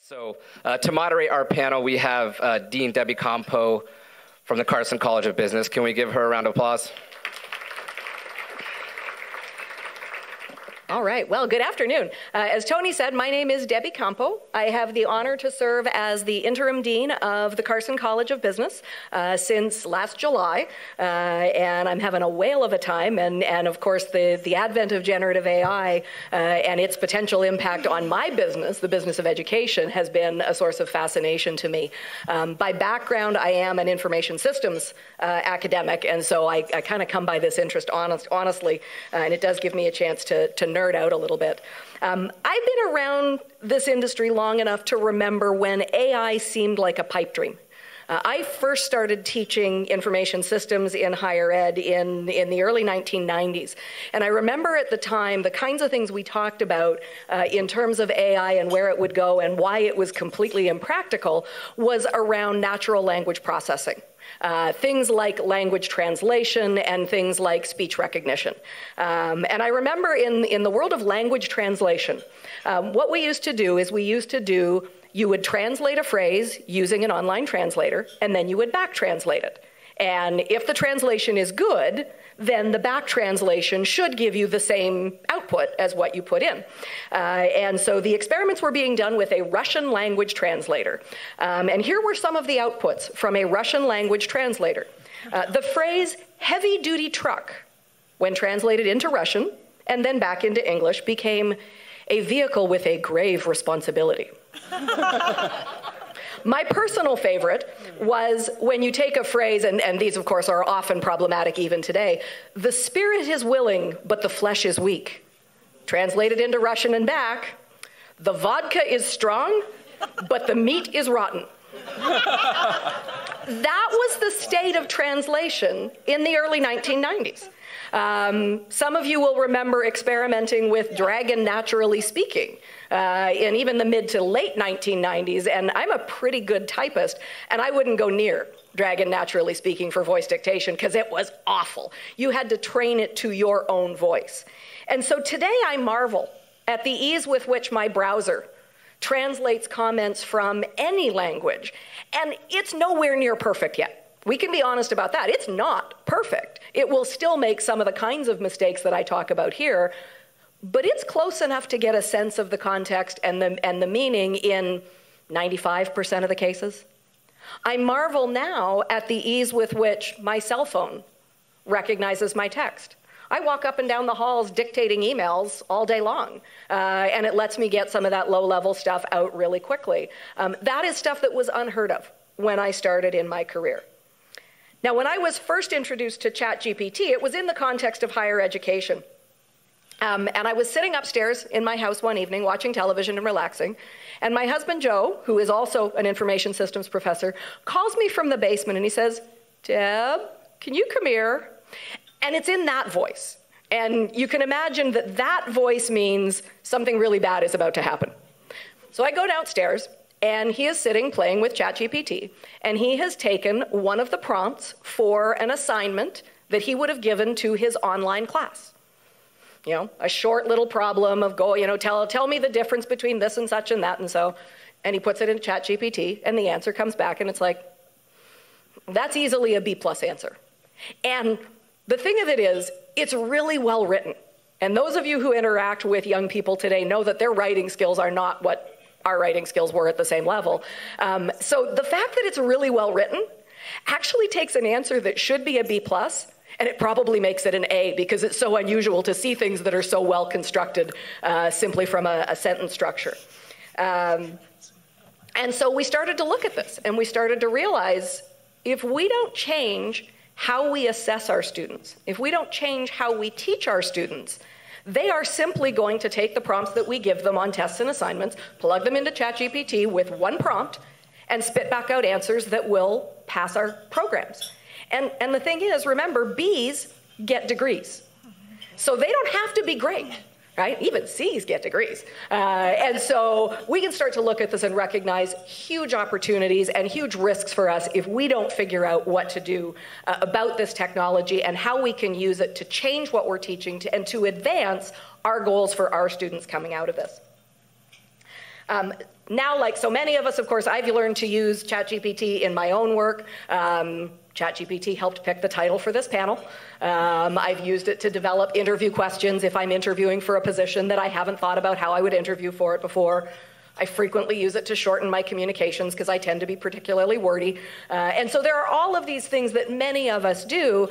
So to moderate our panel, we have Dean Debbie Compeau from the Carson College of Business. Can we give her a round of applause? All right, well, good afternoon. As Tony said, my name is Debbie Compeau. I have the honor to serve as the interim dean of the Carson College of Business since last July, and I'm having a whale of a time, and of course the advent of generative AI and its potential impact on my business, the business of education, has been a source of fascination to me. By background, I am an information systems academic, and so I kind of come by this interest honestly, and it does give me a chance to nerd out a little bit. I've been around this industry long enough to remember when AI seemed like a pipe dream. I first started teaching information systems in higher ed in the early 1990s. And I remember at the time, the kinds of things we talked about in terms of AI and where it would go and why it was completely impractical was around natural language processing. Things like language translation and things like speech recognition. And I remember in the world of language translation, what we used to do is you would translate a phrase using an online translator, and then you would back translate it. And if the translation is good, then the back translation should give you the same output as what you put in. And so the experiments were being done with a Russian language translator. And here were some of the outputs from a Russian language translator. The phrase heavy-duty truck, when translated into Russian and then back into English, became a vehicle with a grave responsibility. My personal favorite was when you take a phrase, and these of course are often problematic even today, the spirit is willing, but the flesh is weak. Translated into Russian and back, the vodka is strong, but the meat is rotten. That was the state of translation in the early 1990s. Some of you will remember experimenting with Dragon Naturally Speaking in even the mid to late 1990s, and I'm a pretty good typist, and I wouldn't go near Dragon Naturally Speaking for voice dictation because it was awful. You had to train it to your own voice. And so today I marvel at the ease with which my browser translates comments from any language, and it's nowhere near perfect yet. We can be honest about that. It's not perfect. It will still make some of the kinds of mistakes that I talk about here, but it's close enough to get a sense of the context and the meaning in 95% of the cases. I marvel now at the ease with which my cell phone recognizes my text. I walk up and down the halls dictating emails all day long, and it lets me get some of that low-level stuff out really quickly. That is stuff that was unheard of when I started in my career. Now, when I was first introduced to ChatGPT, it was in the context of higher education. And I was sitting upstairs in my house one evening watching television and relaxing, and my husband, Joe, who is also an information systems professor, calls me from the basement and he says, "Deb, can you come here?" And it's in that voice. And you can imagine that that voice means something really bad is about to happen. So I go downstairs, and he is sitting playing with ChatGPT, and he has taken one of the prompts for an assignment that he would have given to his online class. You know, a short little problem of tell me the difference between this and such and that and so, and he puts it in ChatGPT, and the answer comes back, and it's like, that's easily a B+ answer. And the thing of it is, it's really well written. And those of you who interact with young people today know that their writing skills are not what our writing skills were at the same level. So the fact that it's really well written actually takes an answer that should be a B+, and it probably makes it an A because it's so unusual to see things that are so well constructed simply from a sentence structure. And so we started to look at this, and we started to realize if we don't change how we assess our students, if we don't change how we teach our students, they are simply going to take the prompts that we give them on tests and assignments, plug them into ChatGPT with one prompt, and spit back out answers that will pass our programs. And the thing is, remember, Bs get degrees. So they don't have to be great, right? Even Cs get degrees. And so we can start to look at this and recognize huge opportunities and huge risks for us if we don't figure out what to do about this technology and how we can use it to change what we're teaching and to advance our goals for our students coming out of this. Now, like so many of us, of course, I've learned to use ChatGPT in my own work. ChatGPT helped pick the title for this panel. I've used it to develop interview questions if I'm interviewing for a position that I haven't thought about how I would interview for it before. I frequently use it to shorten my communications because I tend to be particularly wordy. And so there are all of these things that many of us do,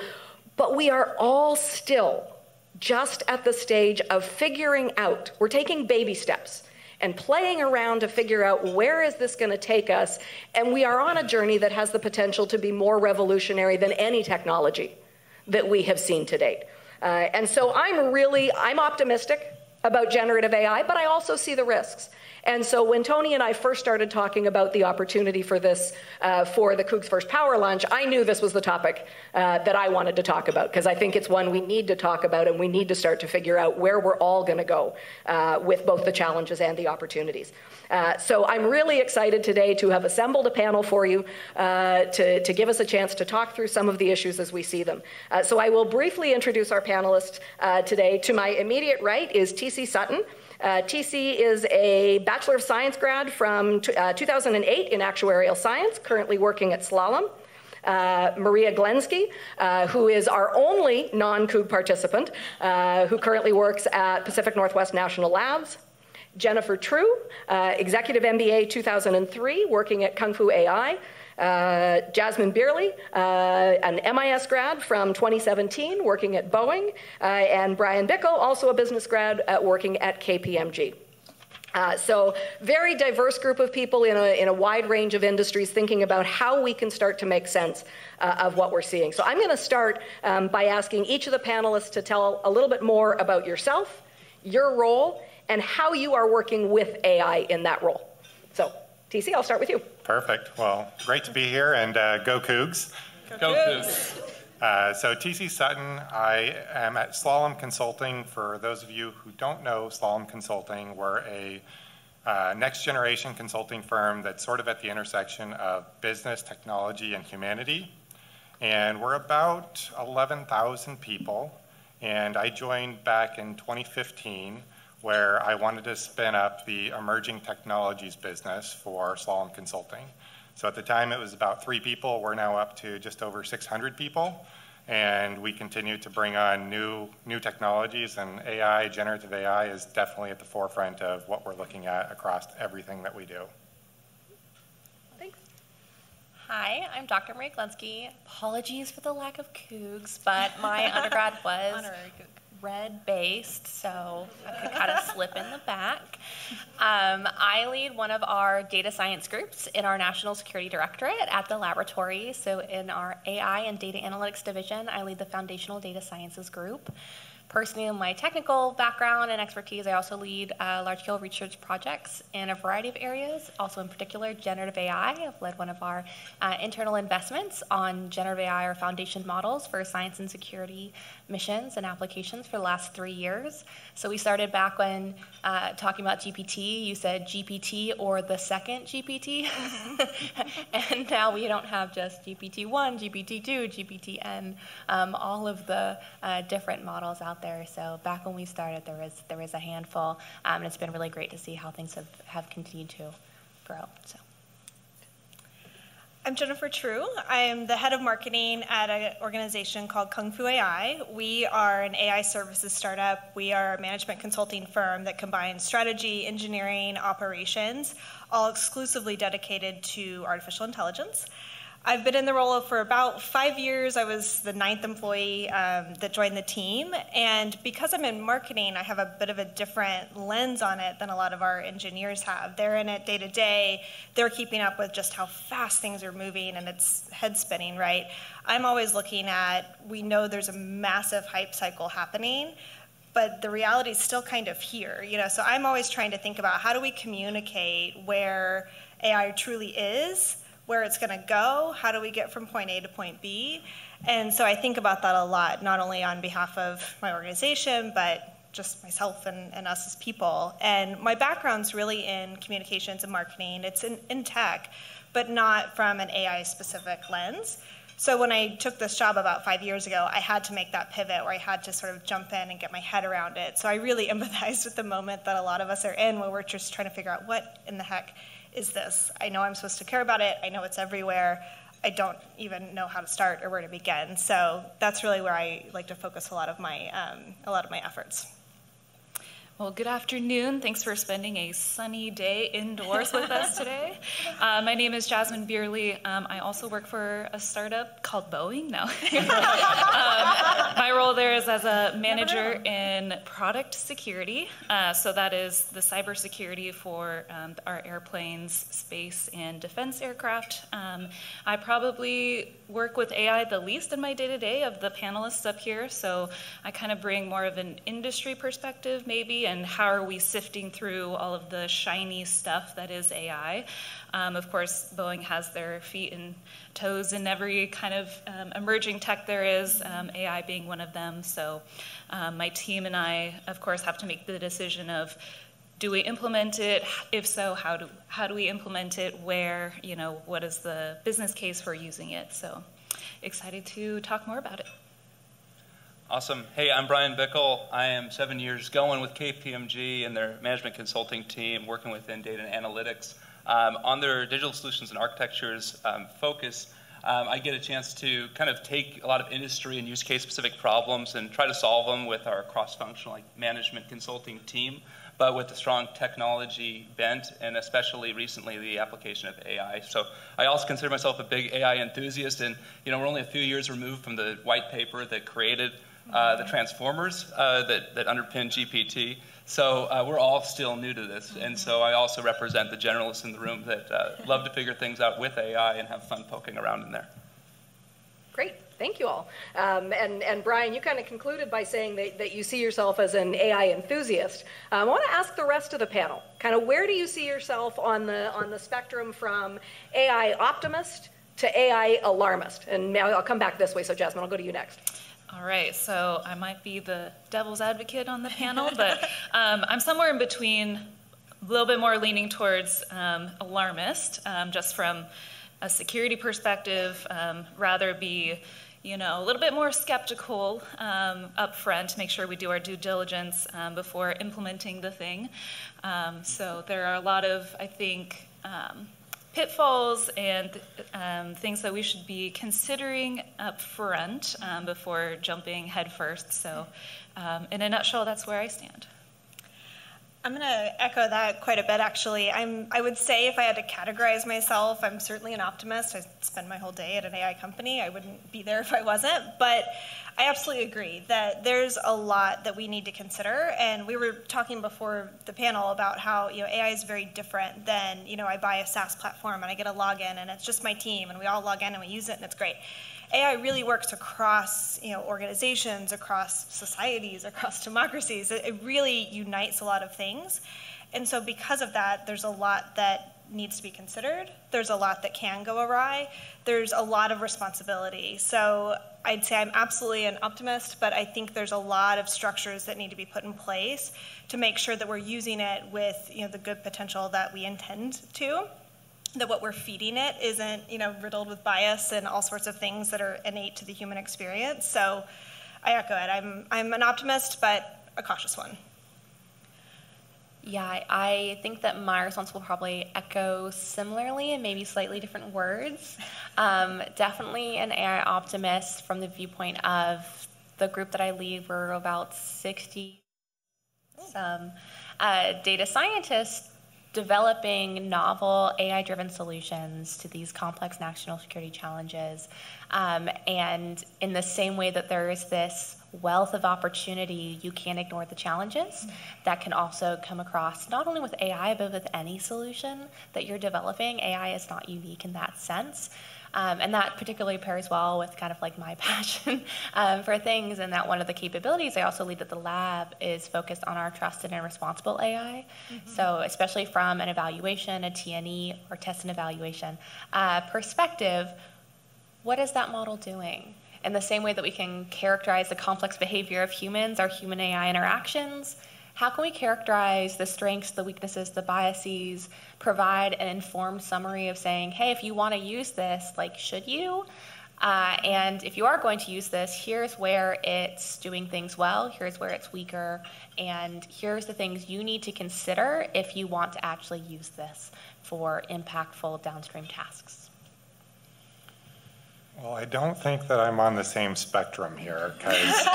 but we are all still just at the stage of figuring out. We're taking baby steps and playing around to figure out where is this going to take us, and we are on a journey that has the potential to be more revolutionary than any technology that we have seen to date. And so I'm optimistic about generative AI, but I also see the risks. And so when Tony and I first started talking about the opportunity for this for the CougsFirst Power Lunch, I knew this was the topic that I wanted to talk about, because I think it's one we need to talk about, and we need to start to figure out where we're all going to go with both the challenges and the opportunities. So I'm really excited today to have assembled a panel for you to give us a chance to talk through some of the issues as we see them. So I will briefly introduce our panelists today. To my immediate right is TC Sutton. TC is a Bachelor of Science grad from 2008 in actuarial science, currently working at Slalom. Maria Glenski, who is our only non-Coug participant, who currently works at Pacific Northwest National Labs. Jennifer Trou, Executive MBA 2003, working at KUNGFU.AI. Jasmyn, an MIS grad from 2017, working at Boeing, and Brian Bickel, also a business grad working at KPMG. So very diverse group of people in a wide range of industries thinking about how we can start to make sense of what we're seeing. So I'm going to start by asking each of the panelists to tell a little bit more about yourself, your role, and how you are working with AI in that role. So TC, I'll start with you. Perfect. Well, great to be here, and go Cougs. Go Cougs. So TC Sutton, I am at Slalom Consulting. For those of you who don't know Slalom Consulting, we're a next generation consulting firm that's sort of at the intersection of business, technology, and humanity. And we're about 11,000 people. And I joined back in 2015, where I wanted to spin up the emerging technologies business for Slalom Consulting. So at the time it was about 3 people. We're now up to just over 600 people. And we continue to bring on new technologies, and AI, generative AI, is definitely at the forefront of what we're looking at across everything that we do. Thanks. Hi, I'm Dr. Maria Glenski. Apologies for the lack of Cougs, but my undergrad was red-based, so I could kind of slip in the back. I lead one of our data science groups in our National Security Directorate at the laboratory. So in our AI and data analytics division, I lead the foundational data sciences group. Personally, in my technical background and expertise, I also lead large-scale research projects in a variety of areas, also in particular generative AI. I've led one of our internal investments on generative AI, or foundation models for science and security missions and applications for the last 3 years. So we started back when talking about GPT, you said GPT or the second GPT. And now we don't have just GPT-1, GPT-2, GPT-N, all of the different models out there. So back when we started, there was a handful, and it's been really great to see how things have continued to grow. So. I'm Jennifer Trou. I'm the head of marketing at an organization called KUNGFU.AI. We are an AI services startup. We are a management consulting firm that combines strategy, engineering, operations, all exclusively dedicated to artificial intelligence. I've been in the role for about 5 years. I was the 9th employee that joined the team. And because I'm in marketing, I have a bit of a different lens on it than a lot of our engineers have. They're in it day to day. They're keeping up with just how fast things are moving, and it's head spinning, right? I'm always looking at, we know there's a massive hype cycle happening, but the reality is still kind of here. So I'm always trying to think about, how do we communicate where AI truly is, where it's going to go, how do we get from point A to point B? And so I think about that a lot, not only on behalf of my organization, but just myself and us as people. And my background's really in communications and marketing. It's in tech, but not from an AI-specific lens. So when I took this job about 5 years ago, I had to make that pivot where I had to sort of jump in and get my head around it. So I really empathized with the moment that a lot of us are in where we're just trying to figure out what in the heck is this? I know I'm supposed to care about it. I know it's everywhere. I don't even know how to start or where to begin. So that's really where I like to focus a lot of my efforts. Well, good afternoon. Thanks for spending a sunny day indoors with us today. My name is Jasmyn Beerley. I also work for a startup called Boeing. No. My role there is as a manager in product security. So that is the cybersecurity for our airplanes, space, and defense aircraft. I probably work with AI the least in my day-to-day of the panelists up here. So I kind of bring more of an industry perspective, maybe, and how are we sifting through all of the shiny stuff that is AI. Of course, Boeing has their feet and toes in every kind of emerging tech there is, AI being one of them. So my team and I, of course, have to make the decision of, do we implement it? If so, how do we implement it? Where, what is the business case for using it? So excited to talk more about it. Awesome. Hey, I'm Brian Bickel. I am 7 years going with KPMG and their management consulting team, working within data and analytics. On their digital solutions and architectures focus, I get a chance to kind of take a lot of industry and use case specific problems and try to solve them with our cross-functional management consulting team, but with a strong technology bent, and especially recently the application of AI. So I also consider myself a big AI enthusiast, and we're only a few years removed from the white paper that created the transformers that underpin GPT. So we're all still new to this, and so I also represent the generalists in the room that love to figure things out with AI and have fun poking around in there. Great, thank you all. And Brian, you kind of concluded by saying that you see yourself as an AI enthusiast. I want to ask the rest of the panel, kind of where do you see yourself on the spectrum from AI optimist to AI alarmist? And now I'll come back this way, so Jasmyn, I'll go to you next. All right, so I might be the devil's advocate on the panel, but I'm somewhere in between, a little bit more leaning towards alarmist, just from a security perspective, rather be a little bit more skeptical up front to make sure we do our due diligence before implementing the thing. So there are a lot of, I think, pitfalls and things that we should be considering up front before jumping head first. So in a nutshell, that's where I stand. I'm going to echo that quite a bit, actually. I would say if I had to categorize myself, I'm certainly an optimist. I spend my whole day at an AI company. I wouldn't be there if I wasn't. But I absolutely agree that there's a lot that we need to consider. And we were talking before the panel about how AI is very different than, I buy a SaaS platform and I get a login and it's just my team and we all log in and we use it and it's great. AI really works across organizations, across societies, across democracies. It really unites a lot of things. And so because of that, there's a lot that needs to be considered. There's a lot that can go awry. There's a lot of responsibility. So I'd say I'm absolutely an optimist, but I think there's a lot of structures that need to be put in place to make sure that we're using it with the good potential that we intend to. That what we're feeding it isn't, riddled with bias and all sorts of things that are innate to the human experience. So I echo it. I'm an optimist, but a cautious one. Yeah, I think that my response will probably echo similarly in maybe slightly different words. Definitely an AI optimist from the viewpoint of the group that I lead. We're about 60 data scientists developing novel AI-driven solutions to these complex national security challenges. And in the same way that there is this wealth of opportunity, you can't ignore the challenges that can also come across, not only with AI, but with any solution that you're developing. AI is not unique in that sense. And that particularly pairs well with kind of like my passion for things, and that one of the capabilities I also lead at the lab is focused on our trusted and responsible AI. So especially from an evaluation, a TNE, or test and evaluation perspective, what is that model doing? In the same way that we can characterize the complex behavior of humans, our human-AI interactions, how can we characterize the strengths, the weaknesses, the biases, provide an informed summary of saying, hey, if you want to use this, like, should you? And if you are going to use this, here's where it's doing things well, here's where it's weaker, and here's the things you need to consider if you want to actually use this for impactful downstream tasks. Well, I don't think that I'm on the same spectrum here, because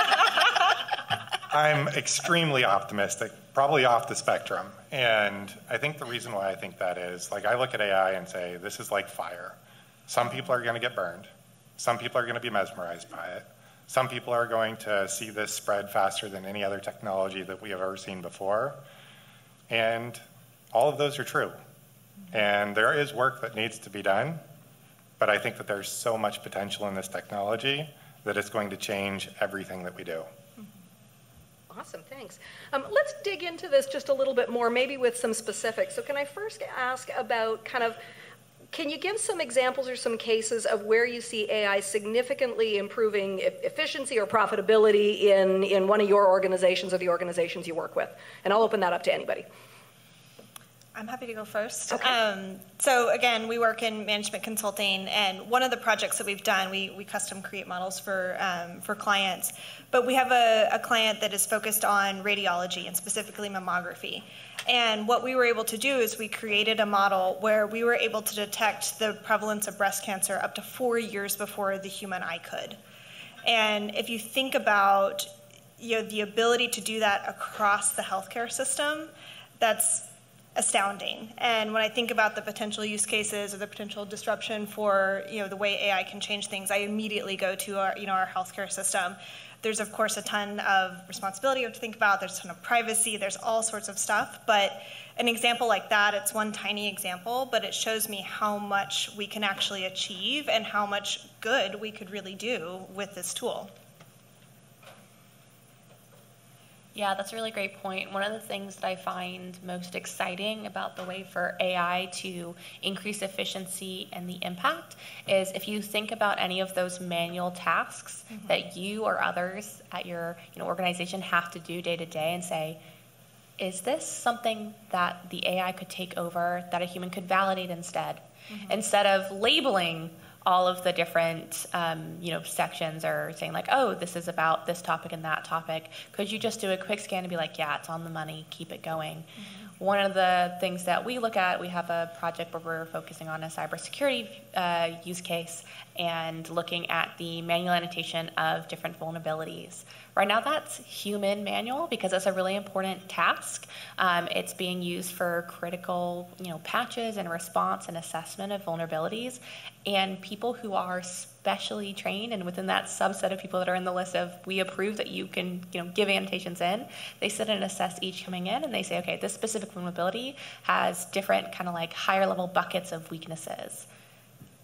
I'm extremely optimistic, probably off the spectrum. And I think the reason why I think that is, like, I look at AI and say, this is like fire. Some people are going to get burned. Some people are going to be mesmerized by it. Some people are going to see this spread faster than any other technology that we have ever seen before. And all of those are true. And there is work that needs to be done, but I think that there's so much potential in this technology that it's going to change everything that we do. Awesome, thanks. Let's dig into this just a little bit more, maybe with some specifics. So can I first ask about can you give some examples or some cases of where you see AI significantly improving efficiency or profitability in one of your organizations or the organizations you work with? And I'll open that up to anybody. I'm happy to go first. Okay. So again, we work in management consulting, and one of the projects that we've done, we custom create models for clients, but we have a client that is focused on radiology and specifically mammography. And what we were able to do is we created a model where we were able to detect the prevalence of breast cancer up to 4 years before the human eye could. And if you think about the ability to do that across the healthcare system, that's astounding. And when I think about the potential use cases or the potential disruption for the way AI can change things, I immediately go to our healthcare system. There's of course a ton of responsibility you have to think about. There's a ton of privacy. There's all sorts of stuff. But an example like that, it's one tiny example, but it shows me how much we can actually achieve and how much good we could really do with this tool. Yeah, that's a really great point. One of the things that I find most exciting about the way for AI to increase efficiency and the impact is if you think about any of those manual tasks that you or others at your organization have to do day to day and say, is this something that the AI could take over that a human could validate instead? Instead of labeling all of the different sections or saying like, oh, this is about this topic and that topic. Could you just do a quick scan and be like, yeah, it's on the money, keep it going. One of the things that we look at, we have a project where we're focusing on a cybersecurity use case and looking at the manual annotation of different vulnerabilities. Right now that's human manual because it's a really important task. It's being used for critical patches and response and assessment of vulnerabilities. And people who are specially trained, and within that subset of people that are in the list of we approve that you can give annotations in, they sit and assess each coming in and they say, okay, this specific vulnerability has different higher level buckets of weaknesses.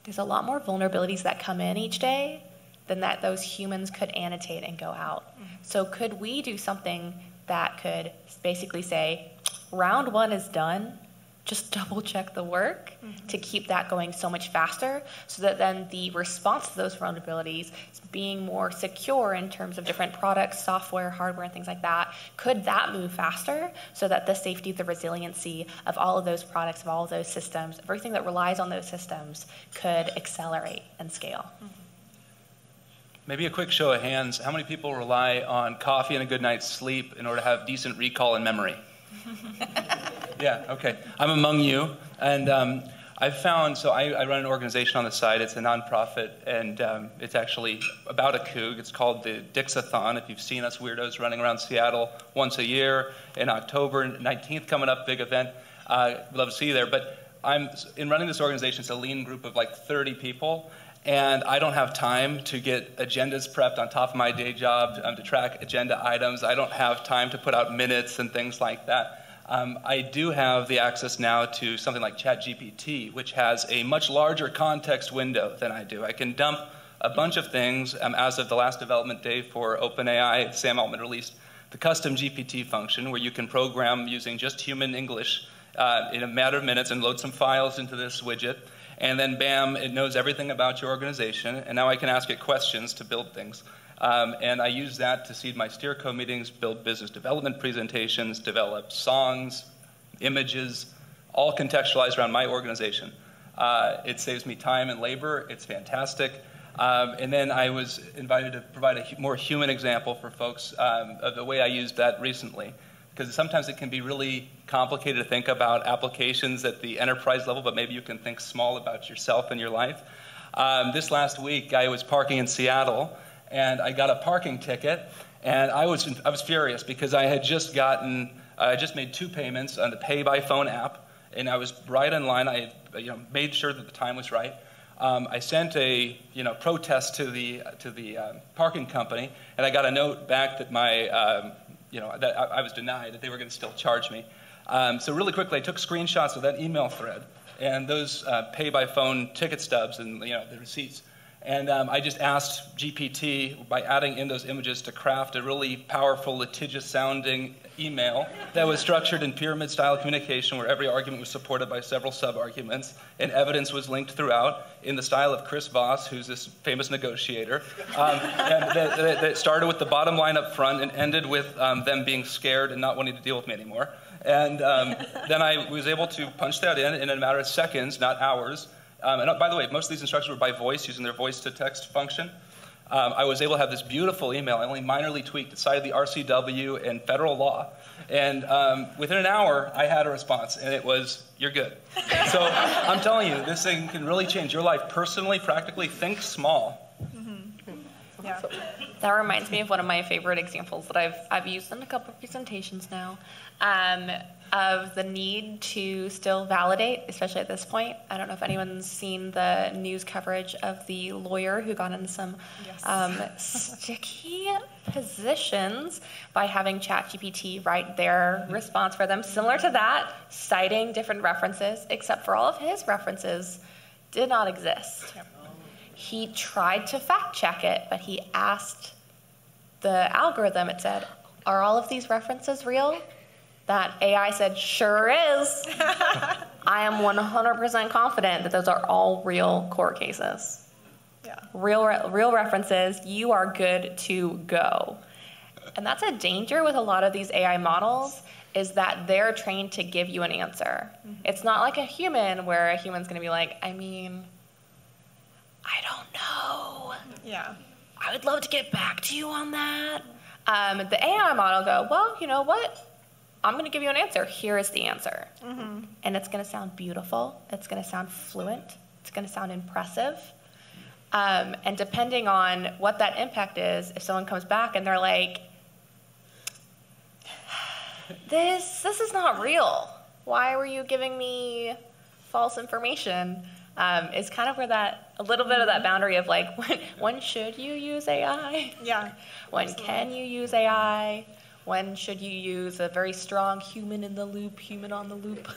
There's a lot more vulnerabilities that come in each day than that those humans could annotate and go out. So could we do something that could basically say, round one is done, just double check the work to keep that going so much faster so that then the response to those vulnerabilities is being more secure in terms of different products, software, hardware, and things like that. Could that move faster so that the safety, the resiliency of all of those products, of all of those systems, everything that relies on those systems could accelerate and scale? Maybe a quick show of hands. How many people rely on coffee and a good night's sleep in order to have decent recall and memory? Yeah, okay. I'm among you. And I've found, so I run an organization on the side. It's a nonprofit, and it's actually about a Coug. It's called the Dixathon. If you've seen us weirdos running around Seattle once a year, in October 19th coming up, big event. I'd love to see you there. But in running this organization, it's a lean group of like 30 people. And I don't have time to get agendas prepped on top of my day job to track agenda items. I don't have time to put out minutes and things like that. I do have the access now to something like ChatGPT, which has a much larger context window than I do. I can dump a bunch of things. As of the last development day for OpenAI, Sam Altman released the custom GPT function where you can program using just human English in a matter of minutes and load some files into this widget. And then, bam, it knows everything about your organization. And now I can ask it questions to build things. And I use that to seed my steerco meetings, build business development presentations, develop songs, images, all contextualized around my organization. It saves me time and labor. It's fantastic. And then I was invited to provide a more human example for folks of the way I used that recently. Because sometimes it can be really complicated to think about applications at the enterprise level, but maybe you can think small about yourself and your life. This last week, I was parking in Seattle, and I got a parking ticket, and I was furious because I had just made 2 payments on the Pay by Phone app, and I was right in line. I had made sure that the time was right. I sent a protest to the parking company, and I got a note back that that I was denied, that they were going to still charge me. So really quickly, I took screenshots of that email thread and those pay-by-phone ticket stubs and the receipts. And I just asked GPT, by adding in those images, to craft a really powerful, litigious-sounding email that was structured in pyramid-style communication, where every argument was supported by several sub-arguments, and evidence was linked throughout in the style of Chris Voss, who's this famous negotiator. And that started with the bottom line up front and ended with them being scared and not wanting to deal with me anymore. And then I was able to punch that in a matter of seconds, not hours. And by the way, most of these instructions were by voice, using their voice-to-text function. I was able to have this beautiful email. I only minorly tweaked. It cited the RCW and federal law. And within an hour, I had a response, and it was, "You're good." So I'm telling you, this thing can really change your life personally, practically. Think small. Mm-hmm. Yeah. That reminds me of one of my favorite examples that I've used in a couple of presentations now, of the need to still validate, especially at this point. I don't know if anyone's seen the news coverage of the lawyer who got into some sticky positions by having ChatGPT write their response for them, similar to that, citing different references, except for all of his references did not exist. Yep. He tried to fact check it, but he asked the algorithm, it said, "Are all of these references real?" That AI said, "Sure is." I am 100% confident that those are all real court cases. Yeah. Real references. You are good to go. And that's a danger with a lot of these AI models, is that they're trained to give you an answer. Mm-hmm. It's not like a human, where a human's going to be like, I don't know. Yeah. I would love to get back to you on that. The AI model go, well, you know what? I'm going to give you an answer. Here is the answer. Mm-hmm. And it's going to sound beautiful. It's going to sound fluent. It's going to sound impressive. And depending on what that impact is, if someone comes back and they're like, this is not real. Why were you giving me false information? Is kind of where a little bit of that boundary of like, when should you use AI? Yeah. When can you use AI? When should you use a very strong human in the loop, human on the loop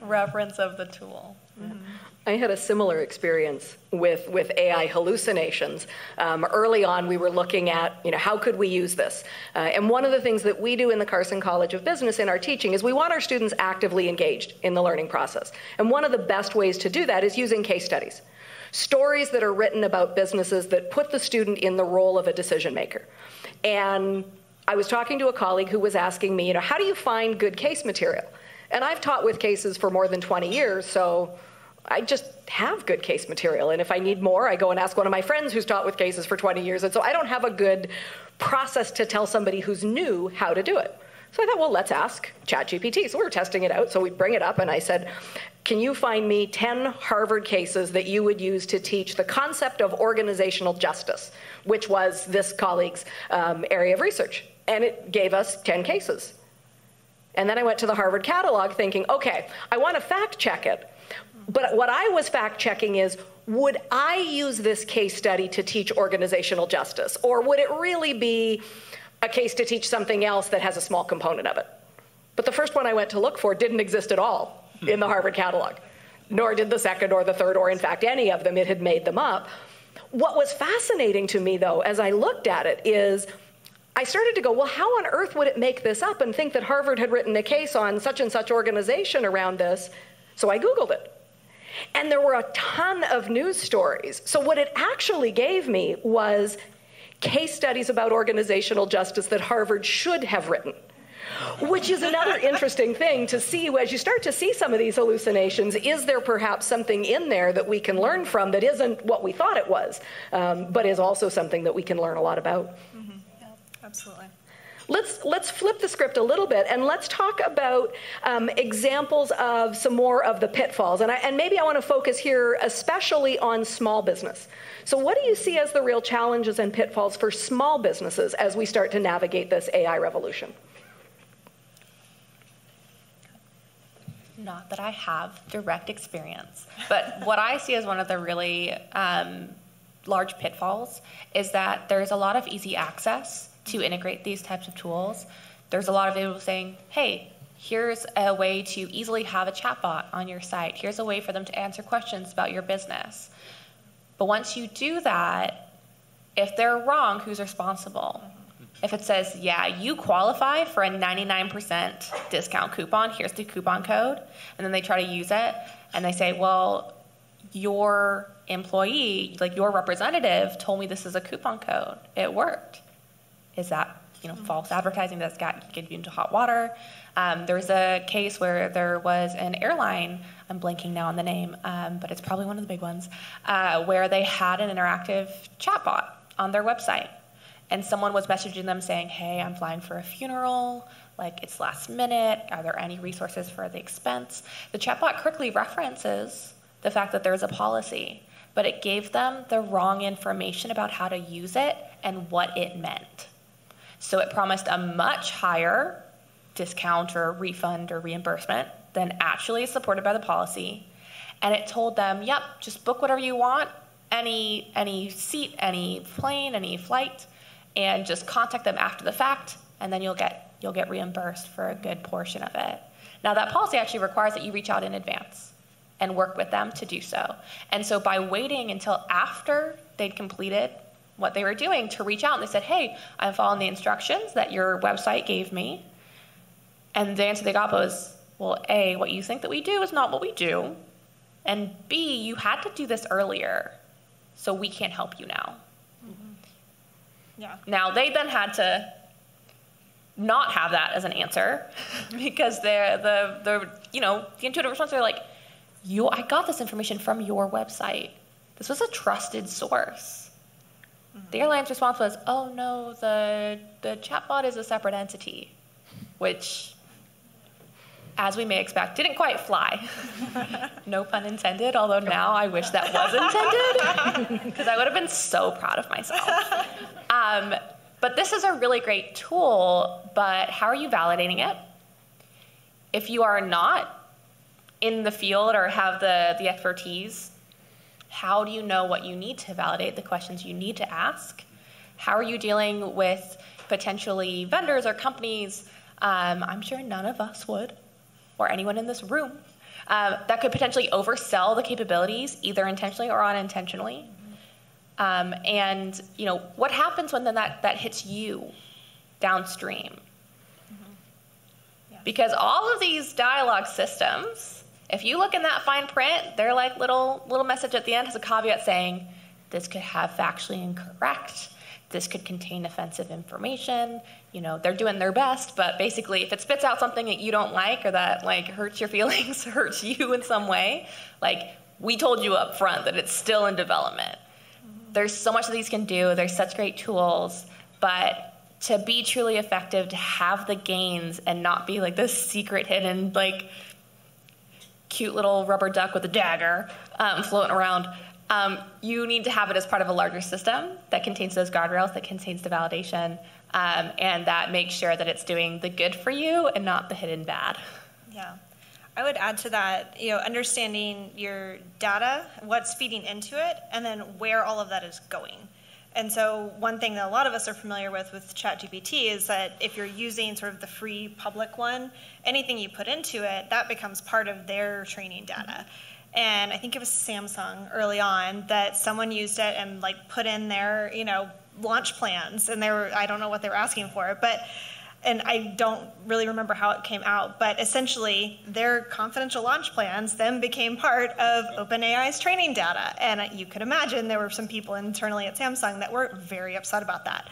reference of the tool? Mm-hmm. I had a similar experience with AI hallucinations. Early on, we were looking at, how could we use this? And one of the things that we do in the Carson College of Business in our teaching is we want our students actively engaged in the learning process. And one of the best ways to do that is using case studies. Stories that are written about businesses that put the student in the role of a decision maker. And I was talking to a colleague who was asking me, how do you find good case material? And I've taught with cases for more than 20 years, so I just have good case material. And if I need more, I go and ask one of my friends who's taught with cases for 20 years. And so I don't have a good process to tell somebody who's new how to do it. So I thought, well, let's ask ChatGPT. So we were testing it out. So we bring it up, and I said, can you find me 10 Harvard cases that you would use to teach the concept of organizational justice, which was this colleague's area of research? And it gave us 10 cases. And then I went to the Harvard catalog thinking, okay, I want to fact check it. But what I was fact checking is, would I use this case study to teach organizational justice? Or would it really be a case to teach something else that has a small component of it? But the first one I went to look for didn't exist at all in the Harvard catalog, nor did the second or the third, or in fact any of them. It had made them up. What was fascinating to me, though, as I looked at it, is I started to go, well, how on earth would it make this up and think that Harvard had written a case on such and such organization around this? So I Googled it. And there were a ton of news stories. So what it actually gave me was case studies about organizational justice that Harvard should have written, Which is another interesting thing to see as you start to see some of these hallucinations. Is there perhaps something in there that we can learn from that isn't what we thought it was, but is also something that we can learn a lot about? Mm-hmm. Yeah, absolutely. Let's flip the script a little bit and let's talk about examples of some more of the pitfalls. And maybe I want to focus here especially on small business. So what do you see as the real challenges and pitfalls for small businesses as we start to navigate this AI revolution? Not that I have direct experience, but what I see as one of the really large pitfalls is that there's a lot of easy access to integrate these types of tools. There's a lot of people saying, hey, here's a way to easily have a chatbot on your site. Here's a way for them to answer questions about your business. But once you do that, if they're wrong, who's responsible? If it says, yeah, you qualify for a 99% discount coupon, here's the coupon code, and then they try to use it, and they say, well, your employee, like your representative, told me this is a coupon code. It worked. Is that false advertising that's get you into hot water? There's a case where there was an airline, I'm blanking now on the name, but it's probably one of the big ones, where they had an interactive chatbot on their website. And someone was messaging them saying, hey, I'm flying for a funeral, like it's last minute, are there any resources for the expense? The chatbot quickly references the fact that there's a policy, but it gave them the wrong information about how to use it and what it meant. So it promised a much higher discount or refund or reimbursement than actually is supported by the policy. And it told them, yep, just book whatever you want, any seat, any plane, any flight, and just contact them after the fact, and then you'll get reimbursed for a good portion of it. Now that policy actually requires that you reach out in advance and work with them to do so. And so by waiting until after they'd completed what they were doing to reach out, and they said, hey, I'm following the instructions that your website gave me. And the answer they got was, well, A, what you think that we do is not what we do. And B, you had to do this earlier, so we can't help you now. Mm-hmm. Yeah. Now, they then had to not have that as an answer because the intuitive response, they're like, I got this information from your website. This was a trusted source. The airline's response was, oh no, the chatbot is a separate entity, which, as we may expect, didn't quite fly. No pun intended, although now I wish that was intended, because I would have been so proud of myself. But this is a really great tool, but how are you validating it? If you are not in the field or have the expertise, how do you know what you need to validate, the questions you need to ask? How are you dealing with potentially vendors or companies? I'm sure none of us would, or anyone in this room, that could potentially oversell the capabilities, either intentionally or unintentionally. And what happens when then that hits you downstream? Mm-hmm. Yeah. Because all of these dialogue systems, if you look in that fine print, they're like little message at the end has a caveat saying, this could have factually incorrect, this could contain offensive information. They're doing their best, but basically if it spits out something that you don't like or that hurts your feelings, hurts you in some way, we told you up front that it's still in development. Mm-hmm. There's so much that these can do. There's such great tools, but to be truly effective, to have the gains and not be like this secret hidden, cute little rubber duck with a dagger floating around. You need to have it as part of a larger system that contains those guardrails, that contains the validation, and that makes sure that it's doing the good for you and not the hidden bad. Yeah. I would add to that, understanding your data, what's feeding into it, and then where all of that is going. And so one thing that a lot of us are familiar with ChatGPT is that if you're using sort of the free public one, anything you put into it, that becomes part of their training data. And I think it was Samsung early on that someone used it and put in their, launch plans, and I don't know what they were asking for, and I don't really remember how it came out, but essentially their confidential launch plans then became part of OpenAI's training data. And you could imagine there were some people internally at Samsung that were very upset about that.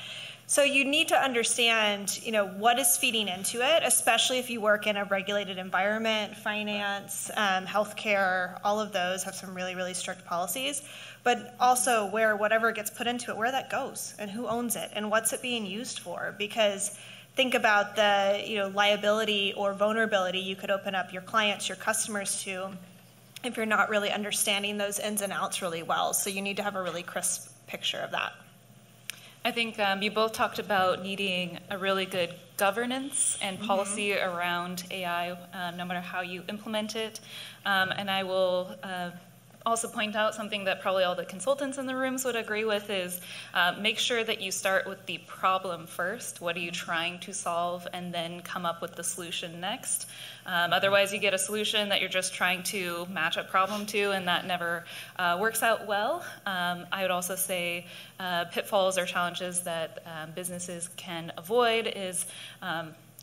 So you need to understand, what is feeding into it, especially if you work in a regulated environment, finance, healthcare, all of those have some really, really strict policies. But also where whatever gets put into it, where that goes and who owns it and what's it being used for. Because think about the liability or vulnerability you could open up your clients, your customers to, if you're not really understanding those ins and outs really well. So you need to have a really crisp picture of that. I think you both talked about needing a really good governance and policy around AI, no matter how you implement it. And I will also point out something that probably all the consultants in the rooms would agree with is make sure that you start with the problem first. What are you trying to solve? And then come up with the solution next. Otherwise, you get a solution that you're just trying to match a problem to, and that never works out well. I would also say pitfalls or challenges that businesses can avoid is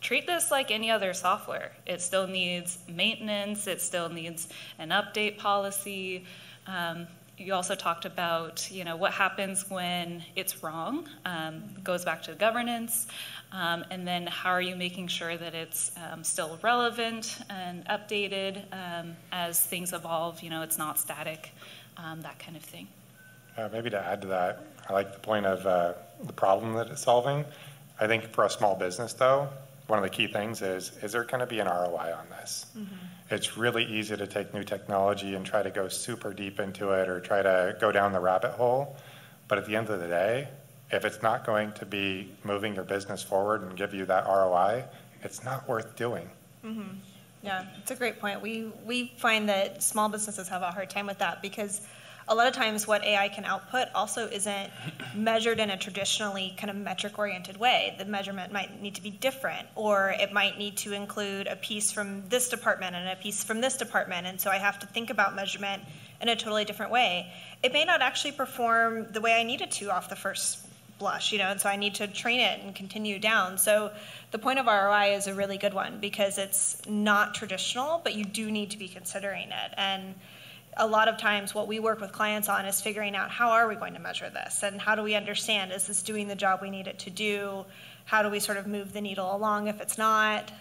treat this like any other software. It still needs maintenance. It still needs an update policy. You also talked about, what happens when it's wrong. Goes back to governance. And then how are you making sure that it's still relevant and updated as things evolve? It's not static, that kind of thing. Maybe to add to that, I like the point of the problem that it's solving. I think for a small business, though, one of the key things is there going to be an ROI on this? It's really easy to take new technology and try to go super deep into it or try to go down the rabbit hole. But at the end of the day, if it's not going to be moving your business forward and give you that ROI, it's not worth doing. Yeah, it's a great point. We find that small businesses have a hard time with that because a lot of times what AI can output also isn't measured in a traditionally kind of metric-oriented way. The measurement might need to be different, or it might need to include a piece from this department and a piece from this department, and so I have to think about measurement in a totally different way. It may not actually perform the way I need it to off the first blush, and so I need to train it and continue down. So the point of ROI is a really good one because it's not traditional, but you do need to be considering it. And a lot of times what we work with clients on is figuring out how are we going to measure this and how do we understand, is this doing the job we need it to do? How do we sort of move the needle along if it's not?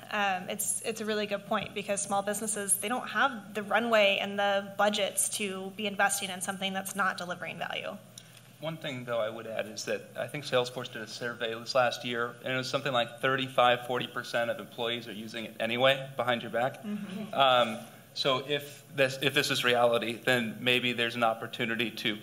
It's a really good point because small businesses, they don't have the runway and the budgets to be investing in something that's not delivering value. One thing, though, I would add is that I think Salesforce did a survey this last year, and it was something like 35–40% of employees are using it anyway, behind your back. So if this is reality, then maybe there's an opportunity to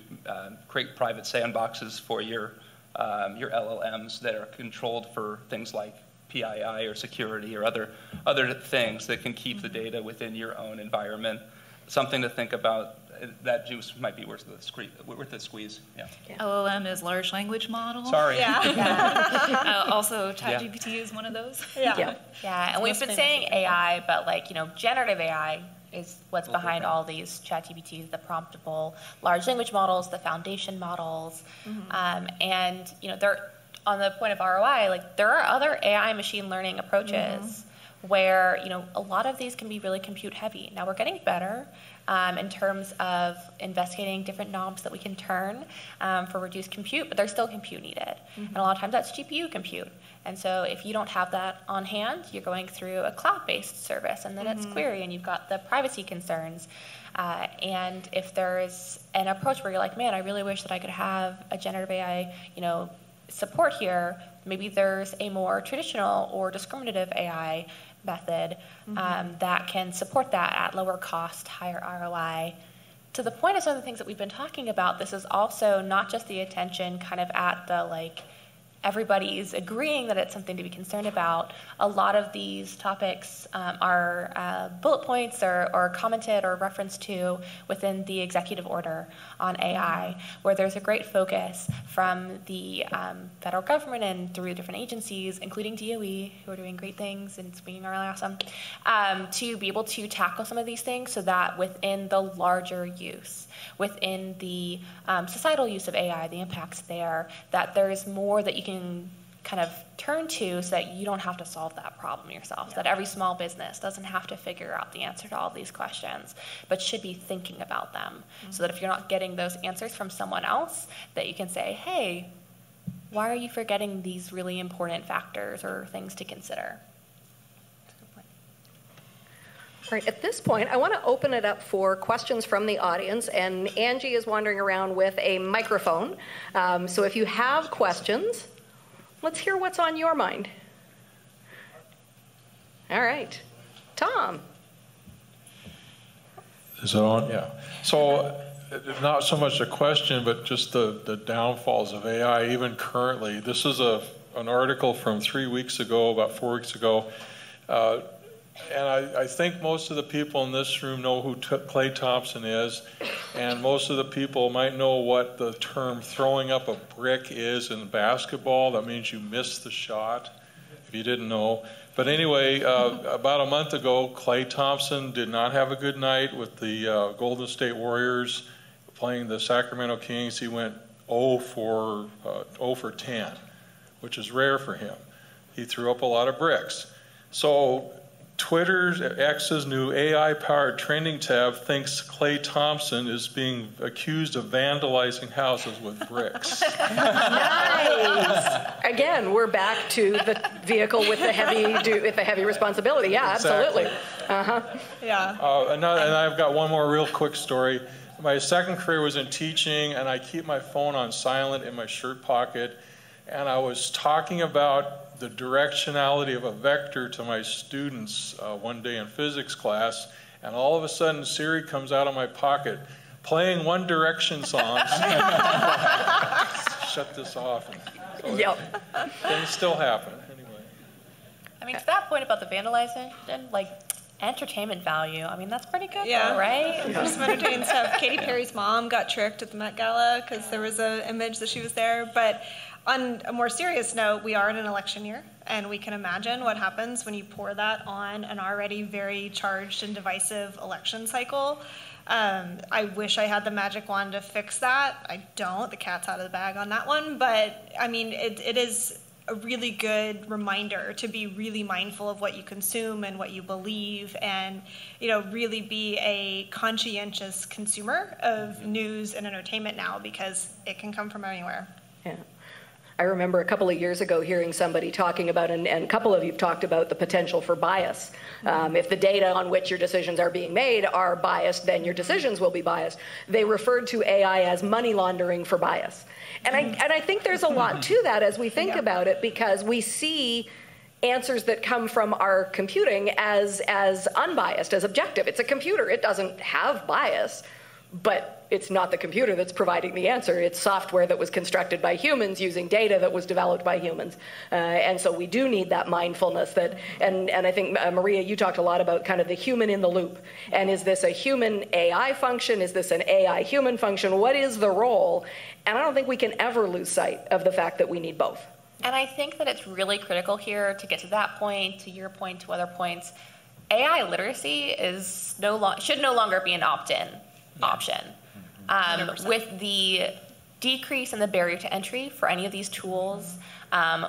create private sandboxes for your LLMs that are controlled for things like PII or security or other things that can keep the data within your own environment. Something to think about. That juice might be worth the squeeze. Yeah. LLM is large language model. Sorry. Also, ChatGPT is one of those. Yeah, and we've been saying AI, but generative AI is what's behind all these ChatGPTs, the promptable large language models, the foundation models, and they're on the point of ROI. There are other AI machine learning approaches where a lot of these can be really compute heavy. Now we're getting better in terms of investigating different knobs that we can turn for reduced compute, but there's still compute needed. And a lot of times that's GPU compute. And so if you don't have that on hand, you're going through a cloud-based service, and then it's query, and you've got the privacy concerns. And if there's an approach where you're like, man, I really wish that I could have a generative AI, support here, maybe there's a more traditional or discriminative AI method that can support that at lower cost, higher ROI. To the point of some of the things that we've been talking about, this is also not just the attention kind of at the everybody's agreeing that it's something to be concerned about. A lot of these topics are bullet points or commented or referenced to within the executive order on AI, where there's a great focus from the federal government and through different agencies, including DOE, who are doing great things and it's being really awesome, to be able to tackle some of these things so that within the larger use, within the societal use of AI, the impacts there, that there's more that you can kind of turn to so that you don't have to solve that problem yourself, that every small business doesn't have to figure out the answer to all these questions, but should be thinking about them, so that if you're not getting those answers from someone else, that you can say, hey, why are you forgetting these really important factors or things to consider? All right, at this point, I want to open it up for questions from the audience, and Angie is wandering around with a microphone. So if you have questions, let's hear what's on your mind. All right, Tom. Is it on? Yeah. So not so much a question, but just the downfalls of AI, even currently. This is an article from 3 weeks ago, about 4 weeks ago. And I think most of the people in this room know who Klay Thompson is, and most of the people might know what the term throwing up a brick is in basketball. That means you missed the shot, if you didn't know. But anyway, about a month ago, Klay Thompson did not have a good night with the Golden State Warriors playing the Sacramento Kings. He went 0 for 10, which is rare for him. He threw up a lot of bricks. So Twitter's X's new AI-powered trending tab thinks Klay Thompson is being accused of vandalizing houses with bricks. Nice. Again, we're back to the vehicle with the heavy responsibility. Yeah, Exactly. absolutely. Yeah. And I've got one more real quick story. My second career was in teaching, and I keep my phone on silent in my shirt pocket. And I was talking about the directionality of a vector to my students one day in physics class, and all of a sudden Siri comes out of my pocket playing One Direction songs. Shut this off. So Yep. Things still happen anyway. I mean, to that point about the vandalization, like entertainment value, I mean, that's pretty good, Yeah. though, right? There's some entertaining stuff. Katy Perry's mom got tricked at the Met Gala because there was an image that she was there. But on a more serious note, we are in an election year, and we can imagine what happens when you pour that on an already very charged and divisive election cycle. I wish I had the magic wand to fix that. I don't. The cat's out of the bag on that one. But, I mean, it is a really good reminder to be really mindful of what you consume and what you believe, and really be a conscientious consumer of news and entertainment now, because it can come from anywhere. Yeah. I remember a couple of years ago hearing somebody talking about, and a couple of you have talked about the potential for bias. If the data on which your decisions are being made are biased, then your decisions will be biased. They referred to AI as money laundering for bias. And I think there's a lot to that as we think about it, because we see answers that come from our computing as unbiased, as objective. It's a computer. It doesn't have bias, but it's not the computer that's providing the answer. It's software that was constructed by humans using data that was developed by humans. And so we do need that mindfulness and I think, Maria, you talked a lot about kind of the human in the loop. And is this a human AI function? Is this an AI human function? What is the role? And I don't think we can ever lose sight of the fact that we need both. And I think that it's really critical here to get to that point, to your point, to other points. AI literacy should no longer be an opt-in option. With the decrease in the barrier to entry for any of these tools,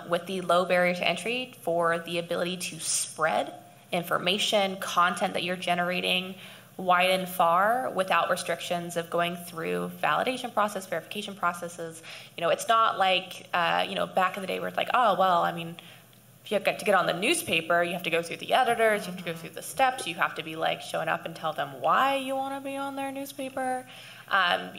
with the low barrier to entry for the ability to spread information, content that you're generating wide and far without restrictions of going through validation process, verification processes. It's not like, back in the day where it's like, oh, well, I mean, if you have to get on the newspaper, you have to go through the editors, you have to go through the steps, you have to be like showing up and tell them why you want to be on their newspaper.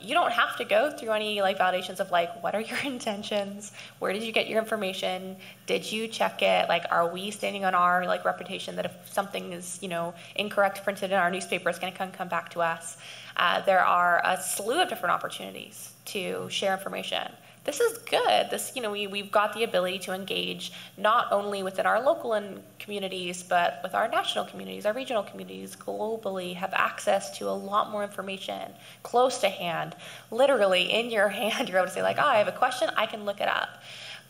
You don't have to go through any validations of what are your intentions? Where did you get your information? Did you check it? Are we standing on our reputation that if something is incorrect printed in our newspaper, it's going to come back to us? There are a slew of different opportunities to share information. This is good. We've got the ability to engage not only within our local communities, but with our national communities, our regional communities, globally, have access to a lot more information close to hand, literally in your hand. You're able to say I have a question, I can look it up.